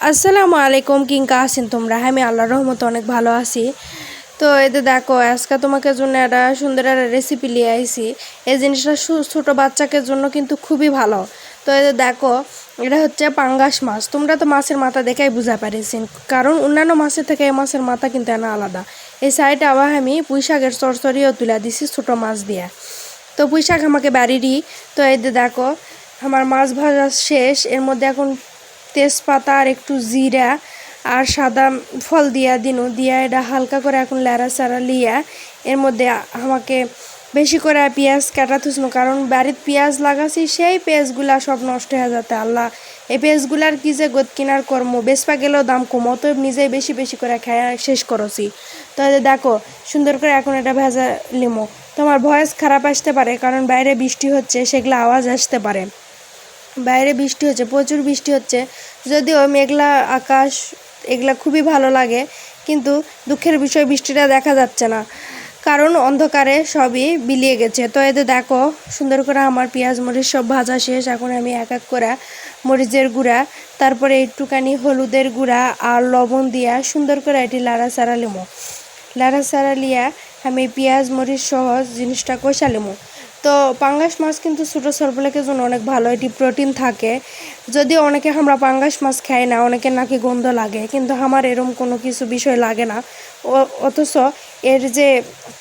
আসসালামু আলাইকুম, কিংকা আছেন তোমরা? আমি আল্লাহর রহমতে অনেক ভালো আছি। তো এতে দেখো, আজকে তোমাকে জন্য একটা সুন্দর একটা রেসিপি নিয়ে আইছি। এই জিনিসটা ছোটো বাচ্চাদের জন্য কিন্তু খুবই ভালো। তো এতে দেখো, এটা হচ্ছে পাঙ্গাস মাছ। তোমরা তো মাছের মাথা দেখেই বুঝা পারিছেন, কারণ অন্যান্য মাছের থেকে এই মাছের মাথা কিন্তু এনা আলাদা। এই সাইডে আবার আমি পুঁই শাকের চরচরিও তুলে দিছি ছোটো মাছ দিয়ে। তো পুঁই শাক আমাকে বাড়িরই। তো এতে দেখো, আমার মাছ ভাজা শেষ। এর মধ্যে এখন তেজপাতা আর একটু জিরা আর সাদা ফল দিয়া দিনু দিয়া এটা হালকা করে এখন লেড়াচাড়া লিয়া এর মধ্যে আমাকে বেশি করে পেঁয়াজ কাটা থুসনো, কারণ বাড়ির পেঁয়াজ লাগাছি সেই পেঁয়াজগুলা সব নষ্ট হয়ে যেতে আল্লাহ। এই পেঁয়াজগুলার কি যে গোদ কিনার কর্ম, বেচপা গেলেও দাম কম, অতএব নিজেই বেশি বেশি করে খায় শেষ করছি। তো দেখো, সুন্দর করে এখন এটা ভেজা লিমো। তোমার ভয়েস খারাপ আসতে পারে, কারণ বাইরে বৃষ্টি হচ্ছে, সেগুলো আওয়াজ আসতে পারে। বাইরে বৃষ্টি হচ্ছে, প্রচুর বৃষ্টি হচ্ছে, যদিও মেঘলা আকাশ, এগুলা খুবই ভালো লাগে, কিন্তু দুঃখের বিষয় বৃষ্টিটা দেখা যাচ্ছে না, কারণ অন্ধকারে সবই বিলিয়ে গেছে। তো এতে দেখো, সুন্দর করে আমার পেঁয়াজ মরিচ সব ভাজা শেষ। এখন আমি এক এক করে মরিচের গুঁড়া, তারপরে একটুখানি হলুদের গুঁড়া আর লবণ দিয়া সুন্দর করে এটি লাড়াচাড়া লিমো। লাড়াচাড়া লিয়া আমি পেঁয়াজ মরিচ সহ জিনিসটা কষা লিমো। তো পাঙ্গাস মাছ কিন্তু ছোটো সরবলের জন্য অনেক ভালো, এটি প্রোটিন থাকে। যদিও অনেকে আমরা পাঙ্গাস মাছ খাই না, অনেকে নাকি গন্ধ লাগে, কিন্তু আমার এরম কোনো কিছু বিষয় লাগে না। অথচ এর যে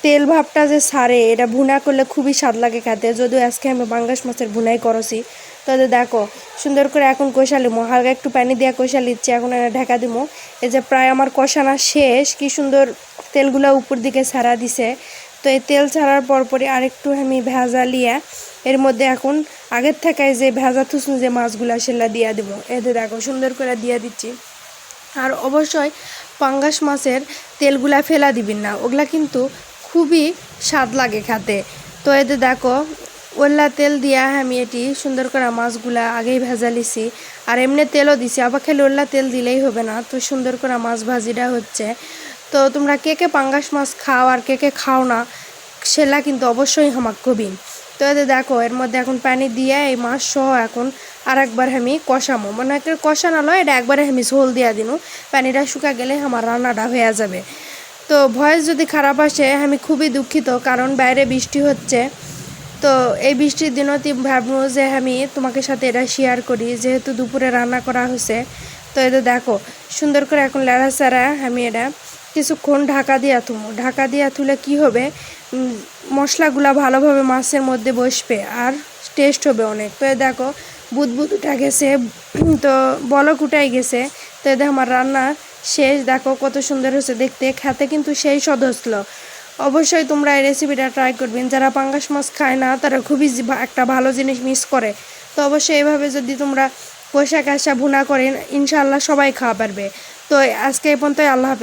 তেল ভাবটা যে ছাড়ে, এটা ভুনা করলে খুবই স্বাদ লাগে খেতে। যদিও আজকে আমি পাঙ্গাস মাছের ভুনাই করছি। তো দেখো, সুন্দর করে এখন কষা লিমো, হালকা একটু পানি দিয়ে কষা লিচ্ছি। এখন ঢাকা দিমো। এই যে প্রায় আমার কষানো শেষ, কি সুন্দর তেলগুলো উপর দিকে ছাড়া দিছে। তো এই তেল ছাড়ার পরপরই আরেকটু আমি ভেজা লিয়া এর মধ্যে এখন আগের থেকে যে ভেজা থুসু যে মাছগুলো সেগুলো দিয়ে দেবো। এতে দেখো, সুন্দর করে দিয়ে দিচ্ছি। আর অবশ্যই পাঙ্গাস মাছের তেলগুলা ফেলা দিবেন না, ওগুলা কিন্তু খুবই স্বাদ লাগে খেতে। তো এতে দেখো, ওল্লা তেল দিয়া আমি এটি সুন্দর করে মাছগুলা আগেই ভেজা লিছি, আর এমনি তেলও দিছি, আবার খেলে ওল্লা তেল দিলেই হবে না। তো সুন্দর করে মাছ ভাজিটা হচ্ছে। তো তোমরা কে কে পাঙ্গাস মাছ খাও আর কে কে খাও না, সেটা কিন্তু অবশ্যই আমাকে কবিন। তো এতে দেখো, এর মধ্যে এখন পানি দিয়ে এই মাছ সহ এখন আর একবার আমি কষামো, মানে একটা কষানো লয়, এটা একবারে আমি ঝোল দিয়া দিনু। পানিটা শুকা গেলে আমার রান্নাটা হয়ে যাবে। তো ভয়েস যদি খারাপ আসে আমি খুবই দুঃখিত, কারণ বাইরে বৃষ্টি হচ্ছে। তো এই বৃষ্টির দিনও ভাববো যে আমি তোমাকে সাথে এটা শেয়ার করি, যেহেতু দুপুরে রান্না করা হয়েছে। তো এতে দেখো, সুন্দর করে এখন লাড়াচাড়া আমি এটা কিছুক্ষণ ঢাকা দিয়া তুলবো। ঢাকা দিয়া তুলে কি হবে, মশলাগুলা ভালোভাবে মাছের মধ্যে বসবে আর টেস্ট হবে অনেক। তো দেখো, বুদবুদ উঠা গেছে, তো বলক উঠাই গেছে। তো এদের আমার রান্না শেষ। দেখো কত সুন্দর হয়েছে দেখতে, খেতে কিন্তু সেই স্বাদ হচ্ছিল। অবশ্যই তোমরা এই রেসিপিটা ট্রাই করবেন। যারা পাঙ্গাস মাছ খায় না তারা খুবই একটা ভালো জিনিস মিস করে। তো অবশ্যই এভাবে যদি তোমরা কষা কাষা ভুনা করেন, ইনশাআল্লাহ সবাই খাওয়া পারবে। তো আজকে এই পর্যন্তই, আল্লাহ হাফেজ।